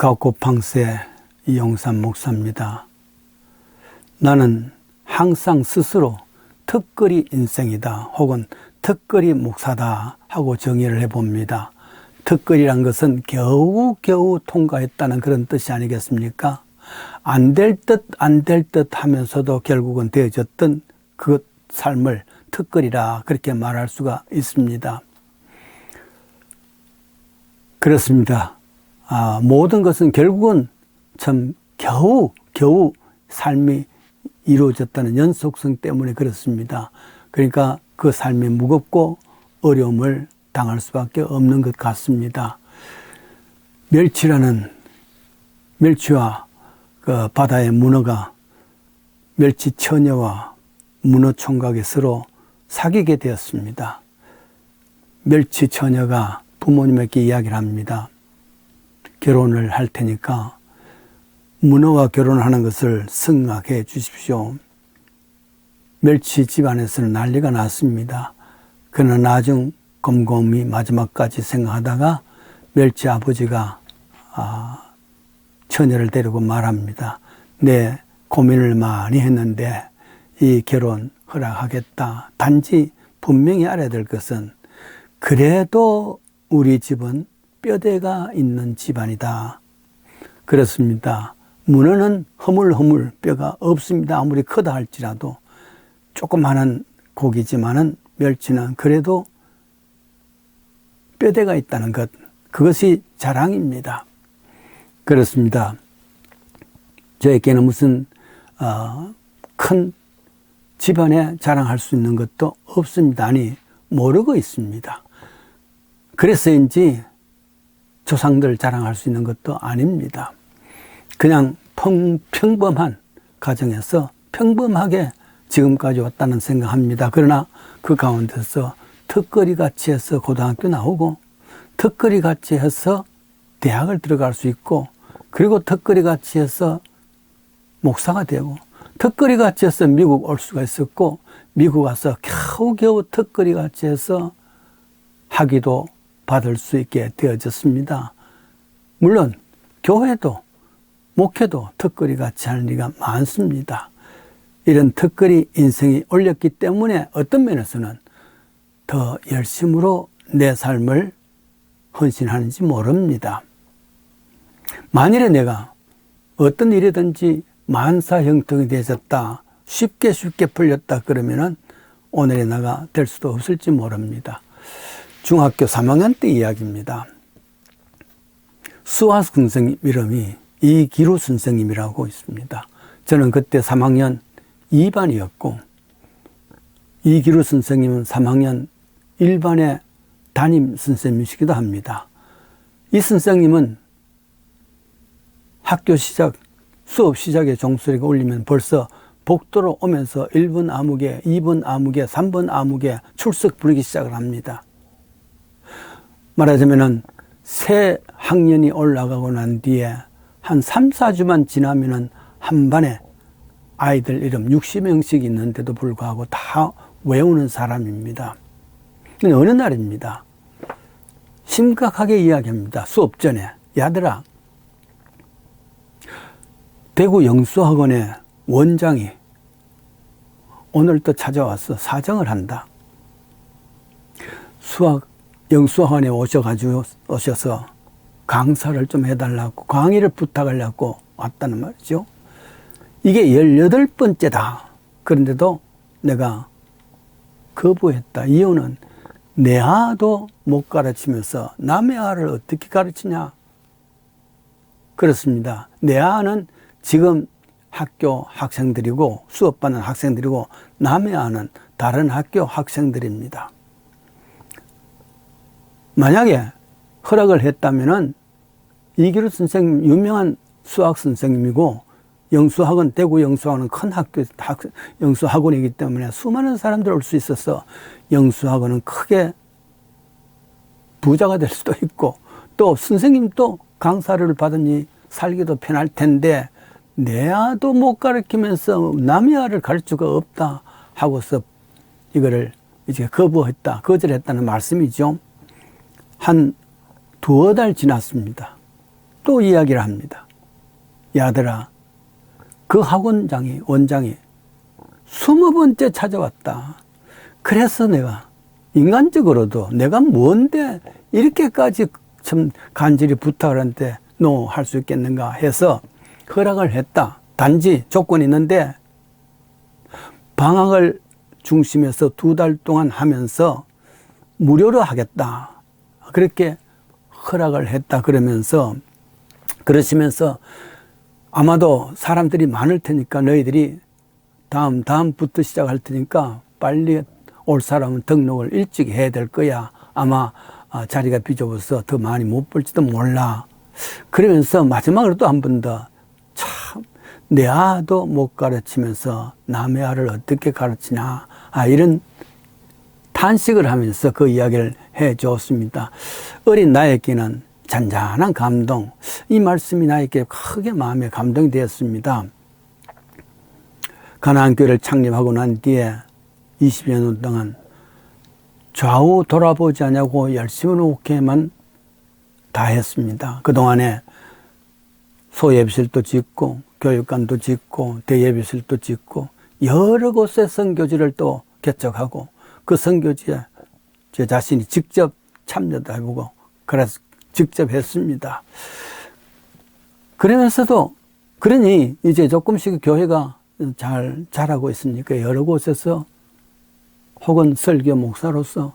가고팡스의 이용삼 목사입니다. 나는 항상 스스로 특거리 인생이다 혹은 특거리 목사다 하고 정의를 해봅니다. 특거리란 것은 겨우겨우 통과했다는 그런 뜻이 아니겠습니까? 안 될 듯 하면서도 결국은 되어졌던 그 삶을 특거리라 그렇게 말할 수가 있습니다. 그렇습니다. 모든 것은 결국은 참 겨우 삶이 이루어졌다는 연속성 때문에 그렇습니다. 그러니까 그 삶이 무겁고 어려움을 당할 수밖에 없는 것 같습니다. 멸치와 그 바다의 문어가 멸치 처녀와 문어 총각이 서로 사귀게 되었습니다. 멸치 처녀가 부모님에게 이야기를 합니다. 결혼을 할 테니까 문어와 결혼하는 것을 승낙해 주십시오. 멸치 집안에서는 난리가 났습니다. 그러나 나중 곰곰이 마지막까지 생각하다가 멸치 아버지가 처녀를 데리고 말합니다. 내 고민을 많이 했는데 이 결혼 허락하겠다. 단지 분명히 알아야 될 것은 그래도 우리 집은 뼈대가 있는 집안이다. 그렇습니다. 문어는 허물허물 뼈가 없습니다. 아무리 크다 할지라도 조그마한 고기지만은 멸치는 그래도 뼈대가 있다는 것, 그것이 자랑입니다. 그렇습니다. 저에게는 무슨 큰 집안에 자랑할 수 있는 것도 없습니다. 아니 모르고 있습니다. 그래서인지 조상들 자랑할 수 있는 것도 아닙니다. 그냥 평범한 가정에서 평범하게 지금까지 왔다는 생각합니다. 그러나 그 가운데서 특거리 같이 해서 고등학교 나오고 특거리 같이 해서 대학을 들어갈 수 있고 그리고 특거리 같이 해서 목사가 되고 특거리 같이 해서 미국 올 수가 있었고 미국 와서 겨우겨우 특거리 같이 해서 학위도 받을 수 있게 되어졌습니다. 물론 교회도 목회도 특거리 같이 하는 일이 많습니다. 이런 특거리 인생이 올렸기 때문에 어떤 면에서는 더 열심으로 내 삶을 헌신하는지 모릅니다. 만일에 내가 어떤 일이든지 만사형통이 되어졌다, 쉽게 풀렸다 그러면은 오늘의 나가 될 수도 없을지 모릅니다. 중학교 3학년 때 이야기입니다. 수학 선생님 이름이 이기루 선생님이라고 있습니다. 저는 그때 3학년 2반이었고 이기루 선생님은 3학년 1반의 담임 선생님이시기도 합니다. 이 선생님은 학교 시작, 수업 시작에 종소리가 울리면 벌써 복도로 오면서 1번 아무개, 2번 아무개, 3번 아무개 출석 부르기 시작을 합니다. 말하자면은 새 학년이 올라가고 난 뒤에 한 3, 4주만 지나면은 한 반에 아이들 이름 60명씩 있는데도 불구하고 다 외우는 사람입니다. 근데 어느 날입니다. 심각하게 이야기합니다. 수업 전에. 야들아, 대구 영수학원의 원장이 오늘 또 찾아와서 사정을 한다. 영수학원에 오셔서 강사를 좀 해달라고 강의를 부탁하려고 왔다는 말이죠. 이게 18번째다. 그런데도 내가 거부했다. 이유는 내 아도 못 가르치면서 남의 아를 어떻게 가르치냐. 그렇습니다. 내 아는 지금 학교 학생들이고 수업받는 학생들이고 남의 아는 다른 학교 학생들입니다. 만약에 허락을 했다면은 이기루 선생님 유명한 수학 선생님이고 영수학원, 대구 영수학원은 큰 영수학원이기 때문에 수많은 사람들 올 수 있어서 영수학원은 크게 부자가 될 수도 있고 또 선생님도 강사를 받으니 살기도 편할 텐데 내 아도 못 가르치면서 남의 아를 가르칠 수가 없다 하고서 이거를 이제 거절했다는 말씀이죠. 한 두어 달 지났습니다. 또 이야기를 합니다. 야들아, 그 원장이 20번째 찾아왔다. 그래서 내가 인간적으로도 내가 뭔데 이렇게까지 참 간절히 부탁을 하는데 너 할 수 있겠는가 해서 허락을 했다. 단지 조건이 있는데 방학을 중심에서 2달 동안 하면서 무료로 하겠다. 그렇게 허락을 했다. 그러시면서 아마도 사람들이 많을 테니까 너희들이 다음부터 시작할 테니까 빨리 올 사람은 등록을 일찍 해야 될 거야. 아마 자리가 비좁아서 더 많이 못 볼지도 몰라. 그러면서 마지막으로 또 한 번 더 참 내 아도 못 가르치면서 남의 아를 어떻게 가르치나 이런 탄식을 하면서 그 이야기를 해 주었습니다. 어린 나에게는 잔잔한 감동, 이 말씀이 나에게 크게 마음에 감동이 되었습니다. 가나안교회를 창립하고 난 뒤에 20여 년 동안 좌우 돌아보지 않냐고 열심히 오케만 다 했습니다. 그동안에 소예비실도 짓고 교육관도 짓고 대예비실도 짓고 여러 곳에 선교지를 또 개척하고 그 선교지에 제 자신이 직접 참여도 해보고 그래서 직접 했습니다. 그러니 이제 조금씩 교회가 잘 자라고 있으니까 여러 곳에서 혹은 설교 목사로서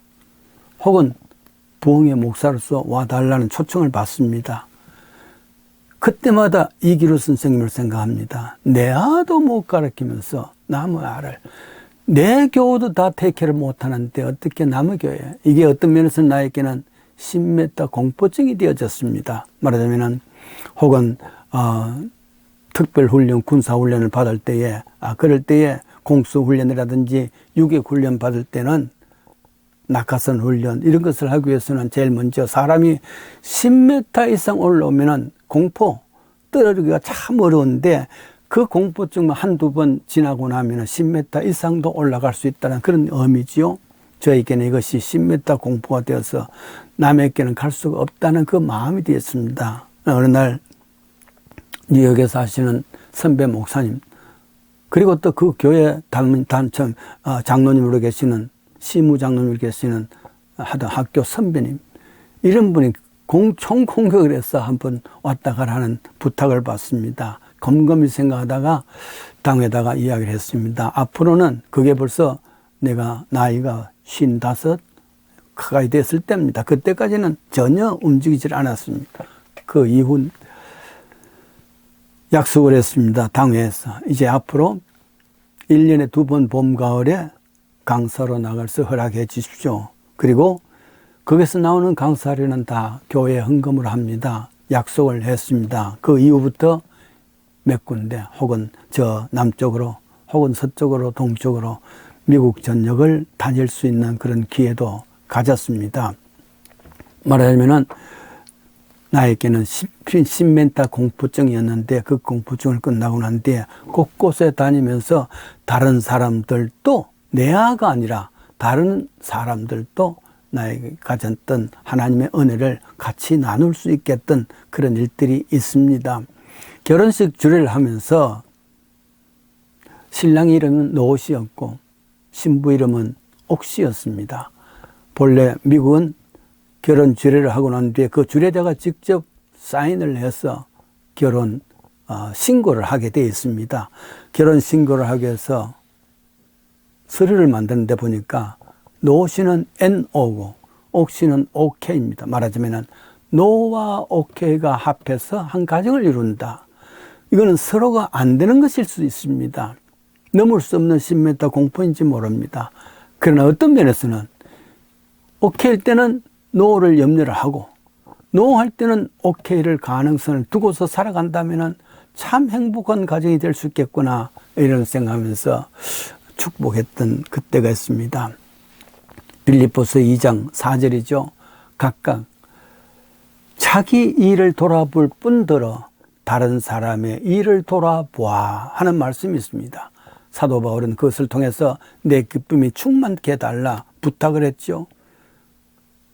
혹은 부흥의 목사로서 와달라는 초청을 받습니다. 그때마다 이기루 선생님을 생각합니다. 내 아도 못 가르치면서 남의 아를 내 교우도 다 태케를 못하는데 어떻게 남의 교회, 이게 어떤 면에서 나에게는 신메타 공포증이 되어졌습니다. 말하자면은 혹은 특별훈련, 군사훈련을 받을 때에 그럴 때에 공수훈련이라든지 유격훈련 받을 때는 낙하산 훈련 이런 것을 하기 위해서는 제일 먼저 사람이 10m 이상 올라오면은 공포 떨어지기가 참 어려운데 그 공포증만 한두 번 지나고 나면 10m 이상도 올라갈 수 있다는 그런 의미지요. 저에게는 이것이 10m 공포가 되어서 남에게는 갈 수가 없다는 그 마음이 되었습니다. 어느 날 뉴욕에 사시는 선배 목사님, 그리고 또 그 교회 단청 장로님으로 계시는 시무장로님으로 계시는 하던 학교 선배님, 이런 분이 총공격을 해서 한번 왔다 가라는 부탁을 받습니다. 곰곰이 생각하다가 당에다가 이야기를 했습니다. 앞으로는 그게 벌써 내가 나이가 55 가까이 됐을 때입니다. 그때까지는 전혀 움직이질 않았습니다. 그 이후 약속을 했습니다. 당회에서. 이제 앞으로 1년에 2번 봄, 가을에 강사로 나가서 허락해 주십시오. 그리고 거기서 나오는 강사료는 다 교회에 헌금을 합니다. 약속을 했습니다. 그 이후부터 몇 군데 혹은 저 남쪽으로 혹은 서쪽으로 동쪽으로 미국 전역을 다닐 수 있는 그런 기회도 가졌습니다. 말하자면은 나에게는 10m 공포증이었는데 그 공포증을 끝나고 난 뒤에 곳곳에 다니면서 다른 사람들도 내 아가 아니라 다른 사람들도 나에게 가졌던 하나님의 은혜를 같이 나눌 수 있겠던 그런 일들이 있습니다. 결혼식 주례를 하면서 신랑 이름은 노엇이었고 신부 이름은 옥시였습니다. 본래 미국은 결혼 주례를 하고 난 뒤에 그 주례자가 직접 사인을 해서 결혼 신고를 하게 되어 있습니다. 결혼 신고를 하기 위해서 서류를 만드는데 보니까 노씨는 NO고 옥씨는 OK입니다. 말하자면 노와 OK가 합해서 한 가정을 이룬다. 이거는 서로가 안 되는 것일 수 있습니다. 넘을 수 없는 10m 공포인지 모릅니다. 그러나 어떤 면에서는 OK일 때는 노를 염려를 하고 노할 때는 OK를 가능성을 두고서 살아간다면 참 행복한 가정이 될 수 있겠구나 이런 생각하면서 축복했던 그때가 있습니다. 빌립보서 2장 4절이죠. 각각 자기 일을 돌아볼 뿐더러 다른 사람의 일을 돌아보아 하는 말씀이 있습니다. 사도 바울은 그것을 통해서 내 기쁨이 충만케 해달라 부탁을 했죠.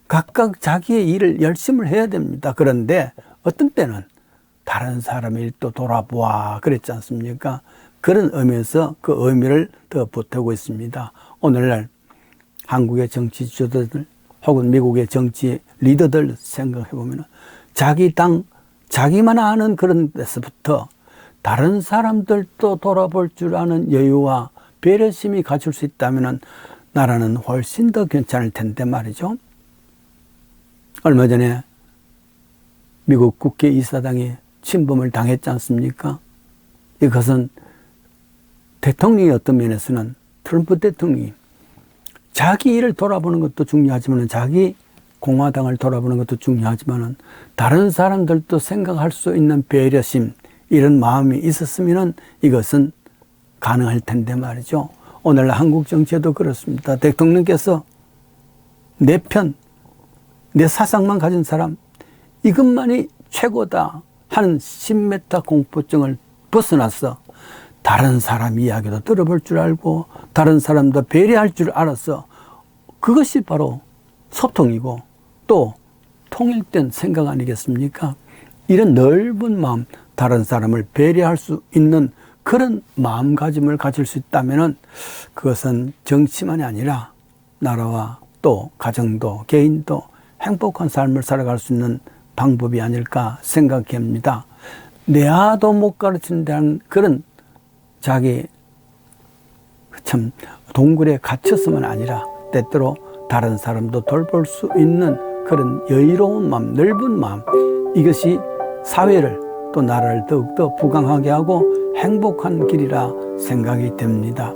각각 자기의 일을 열심히 해야 됩니다. 그런데 어떤 때는 다른 사람의 일도 돌아보아 그랬지 않습니까? 그런 의미에서 그 의미를 더 보태고 있습니다. 오늘날 한국의 정치 지도자들 혹은 미국의 정치 리더들 생각해 보면 자기 당 자기만 아는 그런 데서부터 다른 사람들도 돌아볼 줄 아는 여유와 배려심이 갖출 수 있다면 나라는 훨씬 더 괜찮을 텐데 말이죠. 얼마 전에 미국 국회의사당이 침범을 당했지 않습니까? 이것은 대통령의 어떤 면에서는 트럼프 대통령이 자기 일을 돌아보는 것도 중요하지만 자기 공화당을 돌아보는 것도 중요하지만 다른 사람들도 생각할 수 있는 배려심 이런 마음이 있었으면 이것은 가능할 텐데 말이죠. 오늘 한국 정치에도 그렇습니다. 대통령께서 내 편, 내 사상만 가진 사람 이것만이 최고다 하는 10m 공포증을 벗어나서 다른 사람 이야기도 들어볼 줄 알고 다른 사람도 배려할 줄 알아서 그것이 바로 소통이고 또 통일된 생각 아니겠습니까? 이런 넓은 마음, 다른 사람을 배려할 수 있는 그런 마음가짐을 가질 수 있다면 그것은 정치만이 아니라 나라와 또 가정도 개인도 행복한 삶을 살아갈 수 있는 방법이 아닐까 생각합니다. 내아도 못 가르친다는 그런 자기 참 동굴에 갇혀서만 아니라 때때로 다른 사람도 돌볼 수 있는 그런 여유로운 마음, 넓은 마음 이것이 사회를 또 나라를 더욱더 부강하게 하고 행복한 길이라 생각이 됩니다.